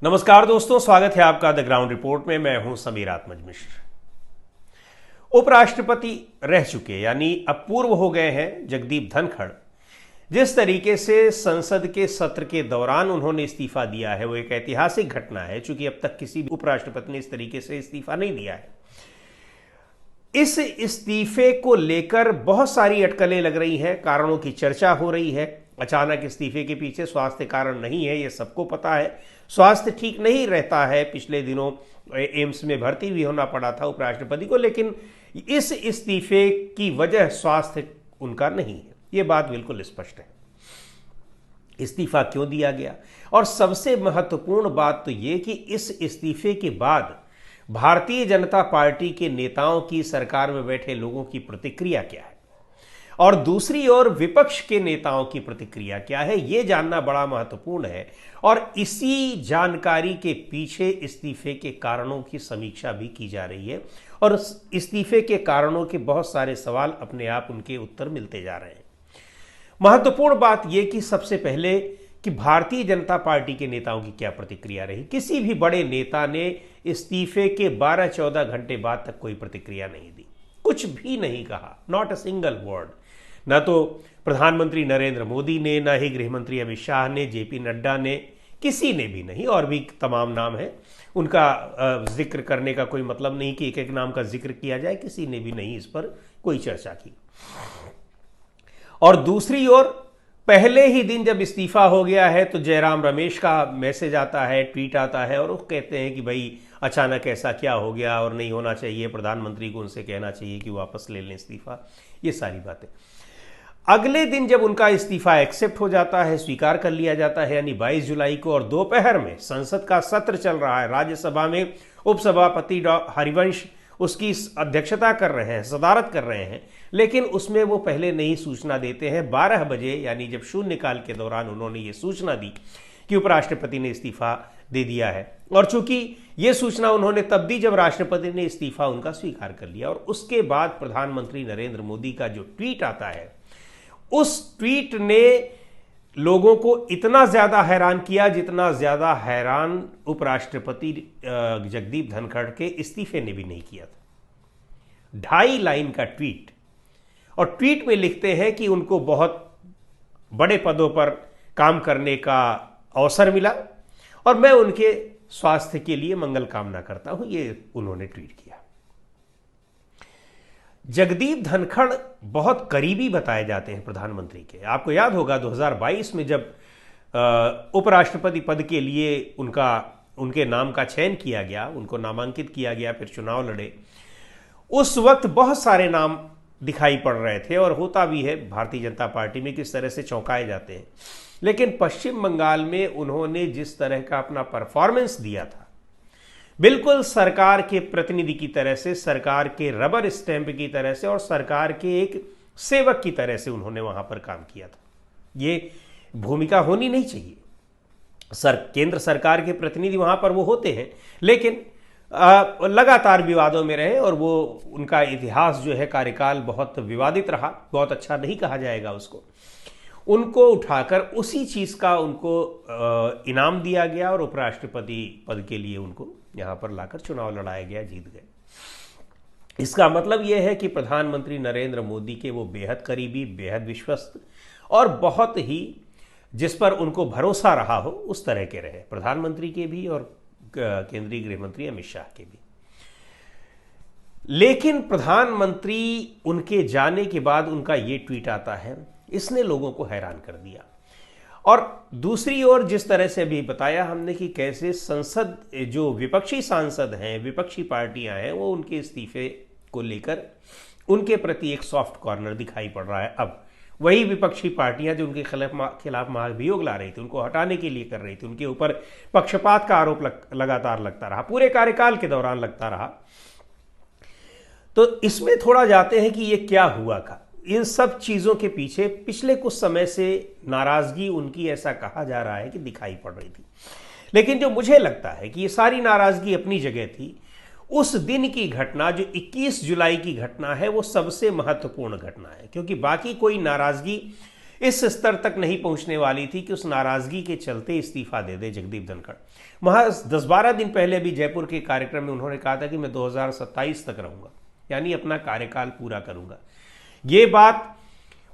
नमस्कार दोस्तों, स्वागत है आपका द ग्राउंड रिपोर्ट में। मैं हूं समीर आत्मज मिश्र। उपराष्ट्रपति रह चुके यानी अब पूर्व हो गए हैं जगदीप धनखड़। जिस तरीके से संसद के सत्र के दौरान उन्होंने इस्तीफा दिया है वो एक ऐतिहासिक घटना है, क्योंकि अब तक किसी भी उपराष्ट्रपति ने इस तरीके से इस्तीफा नहीं दिया है। इस इस्तीफे को लेकर बहुत सारी अटकलें लग रही हैं, कारणों की चर्चा हो रही है। अचानक इस्तीफे के पीछे स्वास्थ्य कारण नहीं है, ये सबको पता है। स्वास्थ्य ठीक नहीं रहता है, पिछले दिनों एम्स में भर्ती भी होना पड़ा था उपराष्ट्रपति को, लेकिन इस इस्तीफे की वजह स्वास्थ्य उनका नहीं है, ये बात बिल्कुल स्पष्ट है। इस्तीफा क्यों दिया गया, और सबसे महत्वपूर्ण बात तो ये कि इस इस्तीफे के बाद भारतीय जनता पार्टी के नेताओं की, सरकार में बैठे लोगों की प्रतिक्रिया क्या है, और दूसरी ओर विपक्ष के नेताओं की प्रतिक्रिया क्या है, यह जानना बड़ा महत्वपूर्ण है। और इसी जानकारी के पीछे इस्तीफे के कारणों की समीक्षा भी की जा रही है, और इस्तीफे के कारणों के बहुत सारे सवाल अपने आप उनके उत्तर मिलते जा रहे हैं। महत्वपूर्ण बात यह कि सबसे पहले कि भारतीय जनता पार्टी के नेताओं की क्या प्रतिक्रिया रही। किसी भी बड़े नेता ने इस्तीफे के 12-14 घंटे बाद तक कोई प्रतिक्रिया नहीं दी, कुछ भी नहीं कहा, नॉट अ सिंगल वर्ड। न तो प्रधानमंत्री नरेंद्र मोदी ने, न ही गृहमंत्री अमित शाह ने, जेपी नड्डा ने, किसी ने भी नहीं। और भी तमाम नाम है, उनका जिक्र करने का कोई मतलब नहीं कि एक एक नाम का जिक्र किया जाए, किसी ने भी नहीं इस पर कोई चर्चा की। और दूसरी ओर पहले ही दिन जब इस्तीफा हो गया है तो जयराम रमेश का मैसेज आता है, ट्वीट आता है, और वो कहते हैं कि भाई अचानक ऐसा क्या हो गया और नहीं होना चाहिए, प्रधानमंत्री को उनसे कहना चाहिए कि वापस ले लें इस्तीफा, ये सारी बातें। अगले दिन जब उनका इस्तीफा एक्सेप्ट हो जाता है, स्वीकार कर लिया जाता है, यानी 22 जुलाई को, और दोपहर में संसद का सत्र चल रहा है, राज्यसभा में उपसभापति हरिवंश उसकी अध्यक्षता कर रहे हैं, सदारत कर रहे हैं, लेकिन उसमें वो पहले नहीं सूचना देते हैं। 12 बजे यानी जब शून्यकाल के दौरान उन्होंने ये सूचना दी कि उपराष्ट्रपति ने इस्तीफा दे दिया है, और चूंकि ये सूचना उन्होंने तब दी जब राष्ट्रपति ने इस्तीफा उनका स्वीकार कर लिया। और उसके बाद प्रधानमंत्री नरेंद्र मोदी का जो ट्वीट आता है, उस ट्वीट ने लोगों को इतना ज्यादा हैरान किया जितना ज्यादा हैरान उपराष्ट्रपति जगदीप धनखड़ के इस्तीफे ने भी नहीं किया था। 2.5 लाइन का ट्वीट, और ट्वीट में लिखते हैं कि उनको बहुत बड़े पदों पर काम करने का अवसर मिला और मैं उनके स्वास्थ्य के लिए मंगल कामना करता हूं, ये उन्होंने ट्वीट किया। जगदीप धनखड़ बहुत करीबी बताए जाते हैं प्रधानमंत्री के। आपको याद होगा 2022 में जब उपराष्ट्रपति पद के लिए उनके नाम का चयन किया गया, उनको नामांकित किया गया, फिर चुनाव लड़े, उस वक्त बहुत सारे नाम दिखाई पड़ रहे थे, और होता भी है भारतीय जनता पार्टी में किस तरह से चौंकाए जाते हैं। लेकिन पश्चिम बंगाल में उन्होंने जिस तरह का अपना परफॉर्मेंस दिया था, बिल्कुल सरकार के प्रतिनिधि की तरह से, सरकार के रबर स्टैंप की तरह से, और सरकार के एक सेवक की तरह से उन्होंने वहां पर काम किया था। ये भूमिका होनी नहीं चाहिए। केंद्र सरकार के प्रतिनिधि वहां पर वो होते हैं, लेकिन लगातार विवादों में रहे, और वो उनका इतिहास जो है, कार्यकाल बहुत विवादित रहा, बहुत अच्छा नहीं कहा जाएगा उसको। उनको उठाकर उसी चीज का उनको इनाम दिया गया, और उपराष्ट्रपति पद के लिए उनको यहां पर लाकर चुनाव लड़ाया गया, जीत गए। इसका मतलब यह है कि प्रधानमंत्री नरेंद्र मोदी के वो बेहद करीबी, बेहद विश्वस्त, और बहुत ही जिस पर उनको भरोसा रहा हो उस तरह के रहे, प्रधानमंत्री के भी और केंद्रीय गृह मंत्री अमित शाह के भी। लेकिन प्रधानमंत्री उनके जाने के बाद उनका ये ट्वीट आता है, इसने लोगों को हैरान कर दिया। और दूसरी ओर जिस तरह से अभी बताया हमने कि कैसे संसद, जो विपक्षी सांसद हैं, विपक्षी पार्टियां हैं, वो उनके इस्तीफे को लेकर उनके प्रति एक सॉफ्ट कॉर्नर दिखाई पड़ रहा है। अब वही विपक्षी पार्टियां जो उनके खिलाफ महाभियोग ला रही थी, उनको हटाने के लिए कर रही थी, उनके ऊपर पक्षपात का आरोप लगातार लगता रहा, पूरे कार्यकाल के दौरान लगता रहा। तो इसमें थोड़ा जाते हैं कि ये क्या हुआ था। इन सब चीजों के पीछे पिछले कुछ समय से नाराजगी उनकी, ऐसा कहा जा रहा है कि दिखाई पड़ रही थी। लेकिन जो मुझे लगता है कि ये सारी नाराजगी अपनी जगह थी, उस दिन की घटना जो 21 जुलाई की घटना है वो सबसे महत्वपूर्ण घटना है, क्योंकि बाकी कोई नाराजगी इस स्तर तक नहीं पहुंचने वाली थी कि उस नाराजगी के चलते इस्तीफा दे दे जगदीप धनखड़। महज 10-12 दिन पहले भी जयपुर के कार्यक्रम में उन्होंने कहा था कि मैं 2027 तक रहूंगा, यानी अपना कार्यकाल पूरा करूंगा। ये बात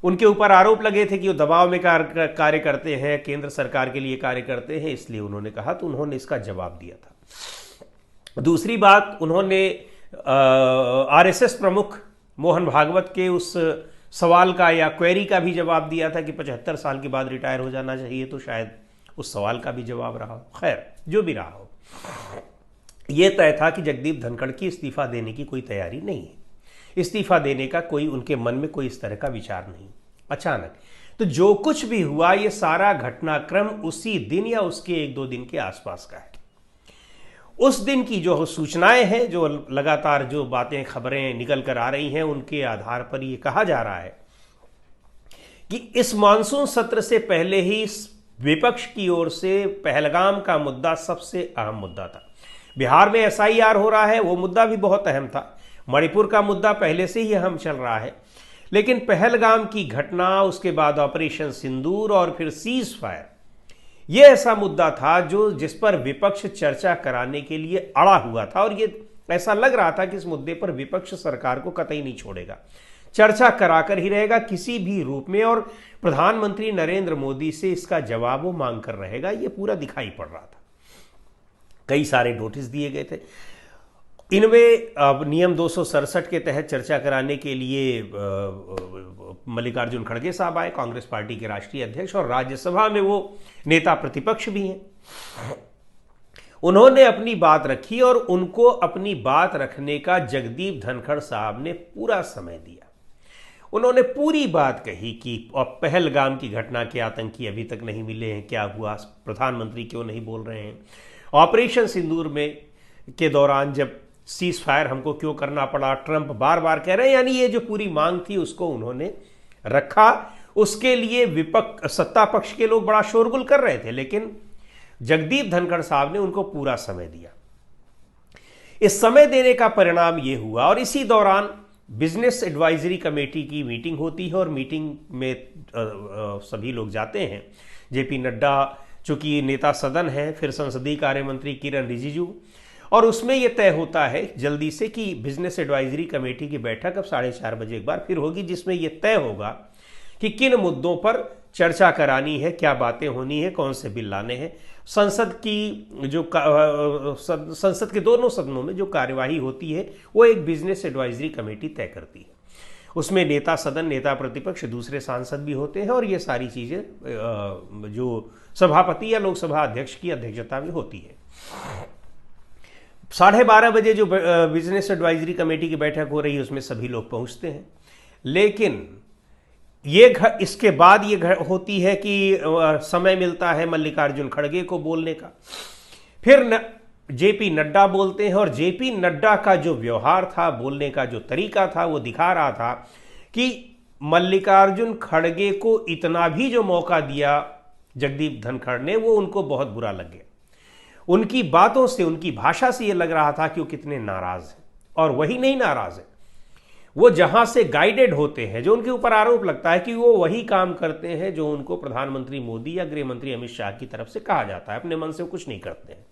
उनके ऊपर आरोप लगे थे कि वो दबाव में कार्य करते हैं, केंद्र सरकार के लिए कार्य करते हैं, इसलिए उन्होंने कहा, तो उन्होंने इसका जवाब दिया था। दूसरी बात, उन्होंने आरएसएस प्रमुख मोहन भागवत के उस सवाल का या क्वेरी का भी जवाब दिया था कि 75 साल के बाद रिटायर हो जाना चाहिए, तो शायद उस सवाल का भी जवाब रहा हो। खैर, जो भी रहा हो, यह तय था कि जगदीप धनखड़ की इस्तीफा देने की कोई तैयारी नहीं है, इस्तीफा देने का कोई उनके मन में कोई इस तरह का विचार नहीं। अचानक तो जो कुछ भी हुआ, ये सारा घटनाक्रम उसी दिन या उसके 1-2 दिन के आसपास का है। उस दिन की जो सूचनाएं हैं, जो लगातार जो बातें खबरें निकल कर आ रही हैं, उनके आधार पर यह कहा जा रहा है कि इस मानसून सत्र से पहले ही विपक्ष की ओर से पहलगाम का मुद्दा सबसे अहम मुद्दा था। बिहार में एसआईआर हो रहा है, वो मुद्दा भी बहुत अहम था। मणिपुर का मुद्दा पहले से ही अहम चल रहा है, लेकिन पहलगाम की घटना, उसके बाद ऑपरेशन सिंदूर और फिर सीज फायर, यह ऐसा मुद्दा था जिस पर विपक्ष चर्चा कराने के लिए अड़ा हुआ था, और ये ऐसा लग रहा था कि इस मुद्दे पर विपक्ष सरकार को कतई नहीं छोड़ेगा, चर्चा कराकर ही रहेगा किसी भी रूप में, और प्रधानमंत्री नरेंद्र मोदी से इसका जवाब वो मांग कर रहेगा। ये पूरा दिखाई पड़ रहा था। कई सारे नोटिस दिए गए थे। इनमें नियम 267 के तहत चर्चा कराने के लिए मल्लिकार्जुन खड़गे साहब आए, कांग्रेस पार्टी के राष्ट्रीय अध्यक्ष, और राज्यसभा में वो नेता प्रतिपक्ष भी हैं। उन्होंने अपनी बात रखी, और उनको अपनी बात रखने का जगदीप धनखड़ साहब ने पूरा समय दिया। उन्होंने पूरी बात कही कि पहलगाम की घटना के आतंकी अभी तक नहीं मिले हैं, क्या हुआ, प्रधानमंत्री क्यों नहीं बोल रहे हैं, ऑपरेशन सिंदूर में के दौरान जब सीज फायर हमको क्यों करना पड़ा, ट्रंप बार बार कह रहे हैं, यानी ये जो पूरी मांग थी उसको उन्होंने रखा। उसके लिए सत्ता पक्ष के लोग बड़ा शोरगुल कर रहे थे, लेकिन जगदीप धनखड़ साहब ने उनको पूरा समय दिया। इस समय देने का परिणाम ये हुआ, और इसी दौरान बिजनेस एडवाइजरी कमेटी की मीटिंग होती है, और मीटिंग में सभी लोग जाते हैं। जेपी नड्डा चूंकि नेता सदन है, फिर संसदीय कार्य मंत्री किरण रिजिजू, और उसमें यह तय होता है जल्दी से कि बिजनेस एडवाइजरी कमेटी की बैठक अब 4:30 बजे एक बार फिर होगी, जिसमें यह तय होगा कि किन मुद्दों पर चर्चा करानी है, क्या बातें होनी है, कौन से बिल लाने हैं। संसद के दोनों सदनों में जो कार्यवाही होती है वो एक बिजनेस एडवाइजरी कमेटी तय करती है। उसमें नेता सदन, नेता प्रतिपक्ष, दूसरे सांसद भी होते हैं, और ये सारी चीजें जो सभापति या लोकसभा अध्यक्ष की अध्यक्षता में होती है। 12:30 बजे जो बिजनेस एडवाइजरी कमेटी की बैठक हो रही है उसमें सभी लोग पहुंचते हैं, लेकिन इसके बाद ये होती है कि समय मिलता है मल्लिकार्जुन खड़गे को बोलने का। फिर जेपी नड्डा बोलते हैं, और जेपी नड्डा का जो व्यवहार था, बोलने का जो तरीका था, वो दिखा रहा था कि मल्लिकार्जुन खड़गे को इतना भी जो मौका दिया जगदीप धनखड़ ने, वो उनको बहुत बुरा लग गया। उनकी बातों से, उनकी भाषा से ये लग रहा था कि वो कितने नाराज हैं, और वही नहीं नाराज है, वो जहां से गाइडेड होते हैं, जो उनके ऊपर आरोप लगता है कि वो वही काम करते हैं जो उनको प्रधानमंत्री मोदी या गृह मंत्री अमित शाह की तरफ से कहा जाता है, अपने मन से कुछ नहीं करते हैं,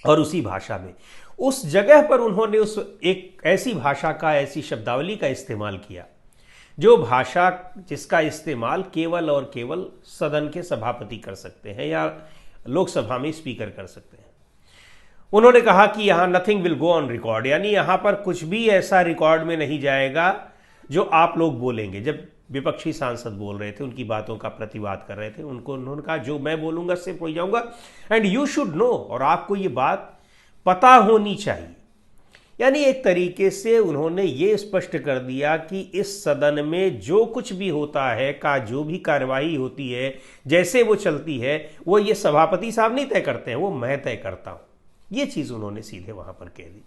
और उसी भाषा में उस जगह पर उन्होंने उस एक ऐसी भाषा का, ऐसी शब्दावली का इस्तेमाल किया जो भाषा जिसका इस्तेमाल केवल और केवल सदन के सभापति कर सकते हैं या लोकसभा में स्पीकर कर सकते हैं। उन्होंने कहा कि यहां nothing will go on record, यानी यहां पर कुछ भी ऐसा रिकॉर्ड में नहीं जाएगा जो आप लोग बोलेंगे। जब विपक्षी सांसद बोल रहे थे, उनकी बातों का प्रतिवाद कर रहे थे, उन्होंने कहा जो मैं बोलूंगा सिर्फ हो जाऊंगा, एंड यू शुड नो, और आपको ये बात पता होनी चाहिए। यानी एक तरीके से उन्होंने ये स्पष्ट कर दिया कि इस सदन में जो कुछ भी होता है, जो भी कार्यवाही होती है, जैसे वो चलती है, वो ये सभापति साहब नहीं तय करते हैं, वो मैं तय करता हूं। ये चीज उन्होंने सीधे वहां पर कह दी।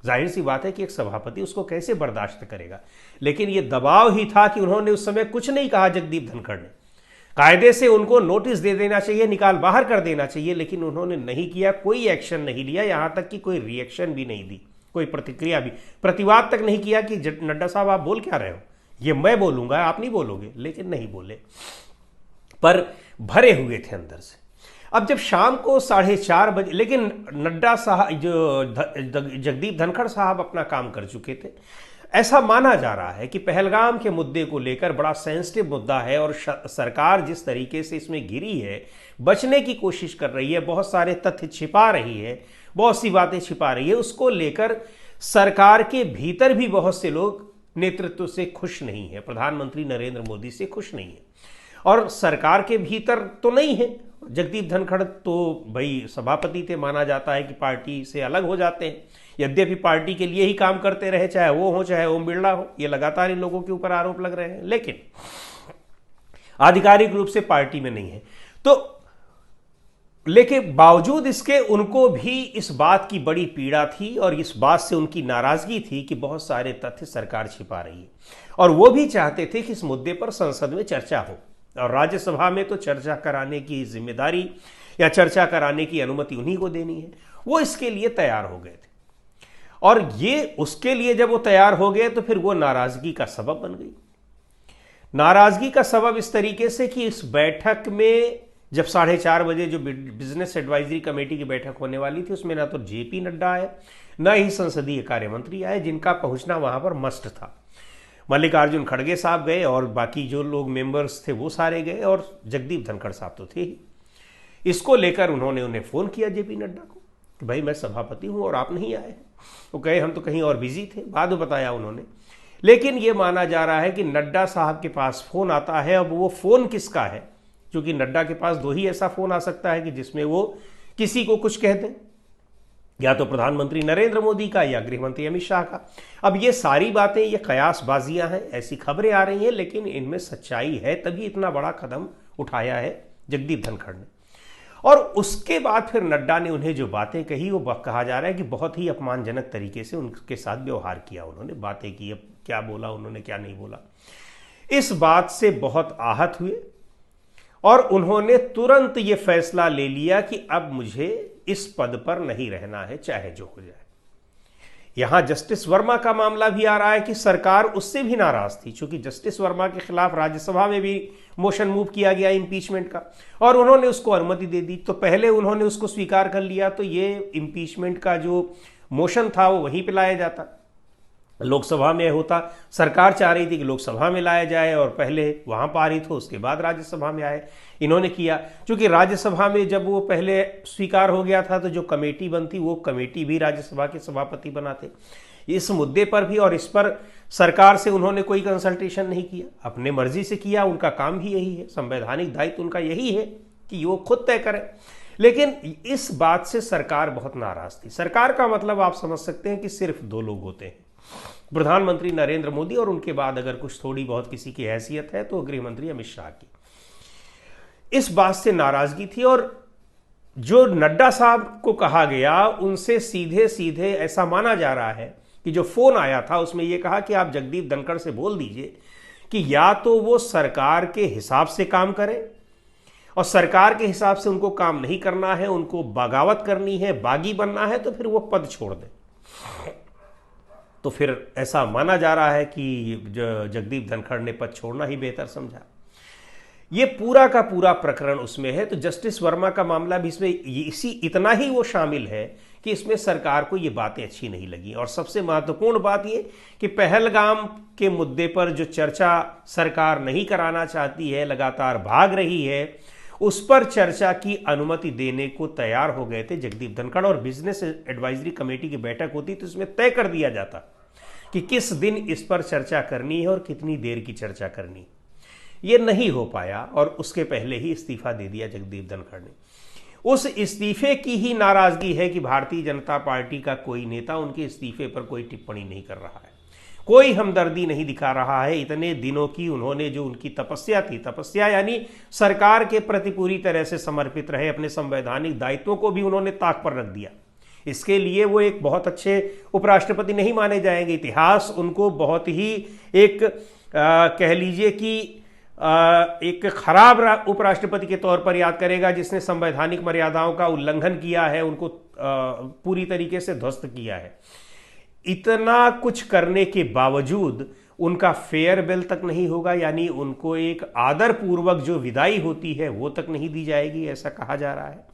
जाहिर सी बात है कि एक सभापति उसको कैसे बर्दाश्त करेगा, लेकिन ये दबाव ही था कि उन्होंने उस समय कुछ नहीं कहा जगदीप धनखड़ ने। कायदे से उनको नोटिस दे देना चाहिए, निकाल बाहर कर देना चाहिए, लेकिन उन्होंने नहीं किया, कोई एक्शन नहीं लिया, यहां तक कि कोई रिएक्शन भी नहीं दी, कोई प्रतिक्रिया भी, प्रतिवाद तक नहीं किया कि नड्डा साहब आप बोल क्या रहे हो, ये मैं बोलूंगा, आप नहीं बोलोगे, लेकिन नहीं बोले, पर भरे हुए थे अंदर से। अब जब शाम को 4:30 बजे, लेकिन नड्डा साहब, जो जगदीप धनखड़ साहब अपना काम कर चुके थे। ऐसा माना जा रहा है कि पहलगाम के मुद्दे को लेकर बड़ा सेंसिटिव मुद्दा है और सरकार जिस तरीके से इसमें घिरी है, बचने की कोशिश कर रही है, बहुत सारे तथ्य छिपा रही है, बहुत सी बातें छिपा रही है, उसको लेकर सरकार के भीतर भी बहुत से लोग नेतृत्व से खुश नहीं है, प्रधानमंत्री नरेंद्र मोदी से खुश नहीं है। और सरकार के भीतर तो नहीं है, जगदीप धनखड़ तो भाई सभापति थे, माना जाता है कि पार्टी से अलग हो जाते हैं, यद्यपि पार्टी के लिए ही काम करते रहे, चाहे वो हो चाहे ओम बिरला हो, ये लगातार इन लोगों के ऊपर आरोप लग रहे हैं, लेकिन आधिकारिक रूप से पार्टी में नहीं है। तो लेकिन बावजूद इसके उनको भी इस बात की बड़ी पीड़ा थी और इस बात से उनकी नाराजगी थी कि बहुत सारे तथ्य सरकार छिपा रही है, और वो भी चाहते थे कि इस मुद्दे पर संसद में चर्चा हो, और राज्यसभा में तो चर्चा कराने की जिम्मेदारी या चर्चा कराने की अनुमति उन्हीं को देनी है। वो इसके लिए तैयार हो गए थे, और ये उसके लिए जब वो तैयार हो गए तो फिर वो नाराजगी का सबब बन गई। नाराजगी का सबब इस तरीके से कि इस बैठक में जब 4:30 बजे जो बिजनेस एडवाइजरी कमेटी की बैठक होने वाली थी, उसमें ना तो जेपी नड्डा आए, न ही संसदीय कार्य मंत्री आए, जिनका पहुंचना वहां पर मस्ट था। मल्लिकार्जुन खड़गे साहब गए और बाकी जो लोग मेंबर्स थे वो सारे गए, और जगदीप धनखड़ साहब तो थे ही। इसको लेकर उन्होंने उन्हें फोन किया जेपी नड्डा को कि भाई मैं सभापति हूं और आप नहीं आए। वो कहे हम तो कहीं और बिजी थे, बाद में बताया उन्होंने। लेकिन ये माना जा रहा है कि नड्डा साहब के पास फोन आता है। अब वो फोन किसका है, क्योंकि नड्डा के पास 2 ही ऐसा फोन आ सकता है कि जिसमें वो किसी को कुछ कहते हैं, या तो प्रधानमंत्री नरेंद्र मोदी का या गृह मंत्री अमित शाह का। अब ये सारी बातें ये कयासबाजियां हैं, ऐसी खबरें आ रही हैं, लेकिन इनमें सच्चाई है, तभी इतना बड़ा कदम उठाया है जगदीप धनखड़ ने। और उसके बाद फिर नड्डा ने उन्हें जो बातें कही, वो कहा जा रहा है कि बहुत ही अपमानजनक तरीके से उनके साथ व्यवहार किया, उन्होंने बातें की। अब क्या बोला उन्होंने, क्या नहीं बोला, इस बात से बहुत आहत हुए और उन्होंने तुरंत ये फैसला ले लिया कि अब मुझे इस पद पर नहीं रहना है, चाहे जो हो जाए। यहां जस्टिस वर्मा का मामला भी आ रहा है कि सरकार उससे भी नाराज थी, क्योंकि जस्टिस वर्मा के खिलाफ राज्यसभा में भी मोशन मूव किया गया इम्पीचमेंट का, और उन्होंने उसको अनुमति दे दी। तो पहले उन्होंने उसको स्वीकार कर लिया, तो ये इम्पीचमेंट का जो मोशन था वो वहीं पे लाया जाता, लोकसभा में होता। सरकार चाह रही थी कि लोकसभा में लाया जाए और पहले वहां पारित हो, उसके बाद राज्यसभा में आए। इन्होंने किया, क्योंकि राज्यसभा में जब वो पहले स्वीकार हो गया था तो जो कमेटी बनती, वो कमेटी भी राज्यसभा के सभापति बनाते इस मुद्दे पर भी, और इस पर सरकार से उन्होंने कोई कंसल्टेशन नहीं किया, अपने मर्जी से किया। उनका काम भी यही है, संवैधानिक दायित्व उनका यही है कि वो खुद तय करें। लेकिन इस बात से सरकार बहुत नाराज थी। सरकार का मतलब आप समझ सकते हैं कि सिर्फ 2 लोग होते हैं, प्रधानमंत्री नरेंद्र मोदी, और उनके बाद अगर कुछ थोड़ी बहुत किसी की हैसियत है तो गृह मंत्री अमित शाह की। इस बात से नाराजगी थी, और जो नड्डा साहब को कहा गया उनसे सीधे सीधे ऐसा माना जा रहा है कि जो फोन आया था उसमें यह कहा कि आप जगदीप धनखड़ से बोल दीजिए कि या तो वो सरकार के हिसाब से काम करें, और सरकार के हिसाब से उनको काम नहीं करना है, उनको बगावत करनी है, बागी बनना है, तो फिर वो पद छोड़ दें। तो फिर ऐसा माना जा रहा है कि जगदीप धनखड़ ने पद छोड़ना ही बेहतर समझा। ये पूरा का पूरा प्रकरण उसमें है। तो जस्टिस वर्मा का मामला भी इसमें इतना ही वो शामिल है कि इसमें सरकार को ये बातें अच्छी नहीं लगी। और सबसे महत्वपूर्ण बात ये कि पहलगाम के मुद्दे पर जो चर्चा सरकार नहीं कराना चाहती है, लगातार भाग रही है, उस पर चर्चा की अनुमति देने को तैयार हो गए थे जगदीप धनखड़। और बिजनेस एडवाइजरी कमेटी की बैठक होती तो इसमें तय कर दिया जाता कि किस दिन इस पर चर्चा करनी है और कितनी देर की चर्चा करनी है। ये नहीं हो पाया, और उसके पहले ही इस्तीफा दे दिया जगदीप धनखड़ ने। उस इस्तीफे की ही नाराजगी है कि भारतीय जनता पार्टी का कोई नेता उनके इस्तीफे पर कोई टिप्पणी नहीं कर रहा है, कोई हमदर्दी नहीं दिखा रहा है। इतने दिनों की उन्होंने जो उनकी तपस्या थी, तपस्या यानी सरकार के प्रति पूरी तरह से समर्पित रहे, अपने संवैधानिक दायित्वों को भी उन्होंने ताक पर रख दिया। इसके लिए वो एक बहुत अच्छे उपराष्ट्रपति नहीं माने जाएंगे। इतिहास उनको बहुत ही एक कह लीजिए कि एक खराब उपराष्ट्रपति के तौर पर याद करेगा, जिसने संवैधानिक मर्यादाओं का उल्लंघन किया है, उनको पूरी तरीके से ध्वस्त किया है। इतना कुछ करने के बावजूद उनका फेयरवेल तक नहीं होगा, यानी उनको एक आदर पूर्वक जो विदाई होती है वो तक नहीं दी जाएगी, ऐसा कहा जा रहा है।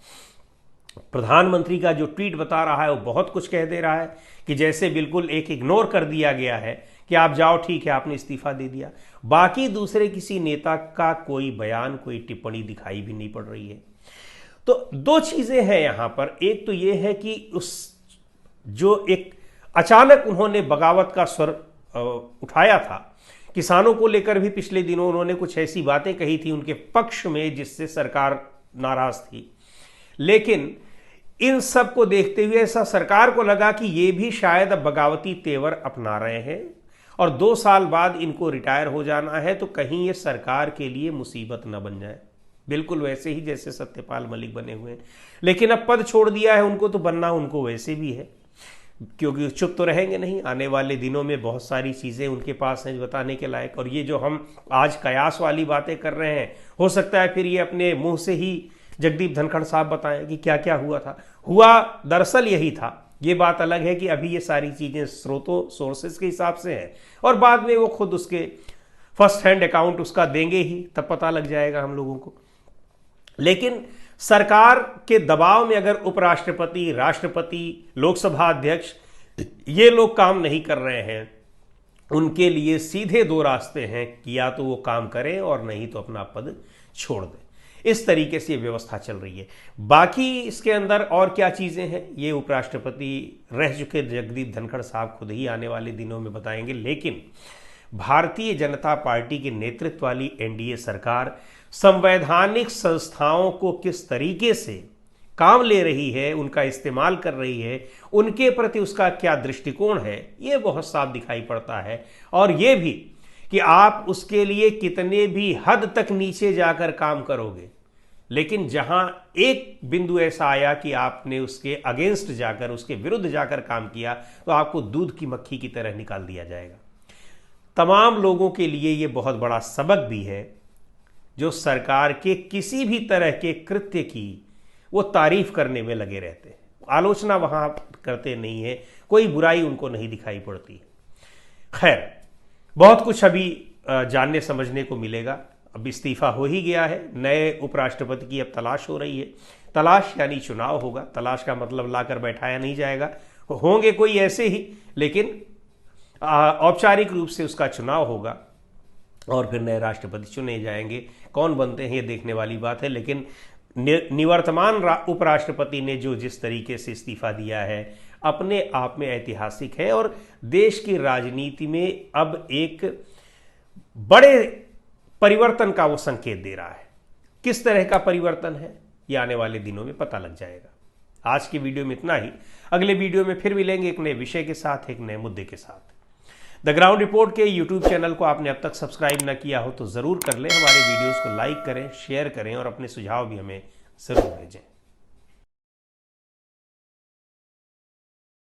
प्रधानमंत्री का जो ट्वीट बता रहा है वो बहुत कुछ कह दे रहा है कि जैसे बिल्कुल एक इग्नोर कर दिया गया है कि आप जाओ, ठीक है, आपने इस्तीफा दे दिया। बाकी दूसरे किसी नेता का कोई बयान, कोई टिप्पणी दिखाई भी नहीं पड़ रही है। तो दो चीजें हैं यहां पर। एक तो यह है कि उस जो एक अचानक उन्होंने बगावत का स्वर उठाया था, किसानों को लेकर भी पिछले दिनों उन्होंने कुछ ऐसी बातें कही थी उनके पक्ष में जिससे सरकार नाराज थी। लेकिन इन सब को देखते हुए ऐसा सरकार को लगा कि ये भी शायद अब बगावती तेवर अपना रहे हैं और 2 साल बाद इनको रिटायर हो जाना है, तो कहीं ये सरकार के लिए मुसीबत न बन जाए। बिल्कुल वैसे ही जैसे सत्यपाल मलिक बने हुए हैं, लेकिन अब पद छोड़ दिया है उनको, तो बनना उनको वैसे भी है, क्योंकि चुप तो रहेंगे नहीं। आने वाले दिनों में बहुत सारी चीज़ें उनके पास हैं बताने के लायक। और ये जो हम आज कयास वाली बातें कर रहे हैं, हो सकता है फिर ये अपने मुंह से ही जगदीप धनखड़ साहब बताएं कि क्या क्या हुआ था। हुआ दरअसल यही था। ये बात अलग है कि अभी ये सारी चीज़ें स्रोतों सोर्सेज के हिसाब से हैं और बाद में वो खुद उसके फर्स्ट हैंड अकाउंट उसका देंगे ही, तब पता लग जाएगा हम लोगों को। लेकिन सरकार के दबाव में अगर उपराष्ट्रपति, राष्ट्रपति, लोकसभा अध्यक्ष ये लोग काम नहीं कर रहे हैं, उनके लिए सीधे 2 रास्ते हैं कि या तो वो काम करें और नहीं तो अपना पद छोड़ दें। इस तरीके से ये व्यवस्था चल रही है। बाकी इसके अंदर और क्या चीज़ें हैं ये उपराष्ट्रपति रह चुके जगदीप धनखड़ साहब खुद ही आने वाले दिनों में बताएंगे। लेकिन भारतीय जनता पार्टी के नेतृत्व वाली एनडीए सरकार संवैधानिक संस्थाओं को किस तरीके से काम ले रही है, उनका इस्तेमाल कर रही है, उनके प्रति उसका क्या दृष्टिकोण है, ये बहुत साफ दिखाई पड़ता है। और ये भी कि आप उसके लिए कितने भी हद तक नीचे जाकर काम करोगे, लेकिन जहां एक बिंदु ऐसा आया कि आपने उसके अगेंस्ट जाकर, उसके विरुद्ध जाकर काम किया, तो आपको दूध की मक्खी की तरह निकाल दिया जाएगा। तमाम लोगों के लिए ये बहुत बड़ा सबक भी है जो सरकार के किसी भी तरह के कृत्य की वो तारीफ करने में लगे रहते हैं, आलोचना वहां करते नहीं है, कोई बुराई उनको नहीं दिखाई पड़ती। खैर, बहुत कुछ अभी जानने समझने को मिलेगा। अब इस्तीफा हो ही गया है, नए उपराष्ट्रपति की अब तलाश हो रही है। तलाश यानी चुनाव होगा। तलाश का मतलब लाकर बैठाया नहीं जाएगा, होंगे कोई ऐसे ही, लेकिन औपचारिक रूप से उसका चुनाव होगा और फिर नए राष्ट्रपति चुने जाएंगे। कौन बनते हैं ये देखने वाली बात है। लेकिन निवर्तमान उपराष्ट्रपति ने जो जिस तरीके से इस्तीफा दिया है अपने आप में ऐतिहासिक है और देश की राजनीति में अब एक बड़े परिवर्तन का वो संकेत दे रहा है। किस तरह का परिवर्तन है ये आने वाले दिनों में पता लग जाएगा। आज की वीडियो में इतना ही। अगले वीडियो में फिर मिलेंगे एक नए विषय के साथ, एक नए मुद्दे के साथ। द ग्राउंड रिपोर्ट के यूट्यूब चैनल को आपने अब तक सब्सक्राइब ना किया हो तो ज़रूर कर लें। हमारे वीडियोस को लाइक करें, शेयर करें और अपने सुझाव भी हमें ज़रूर भेजें।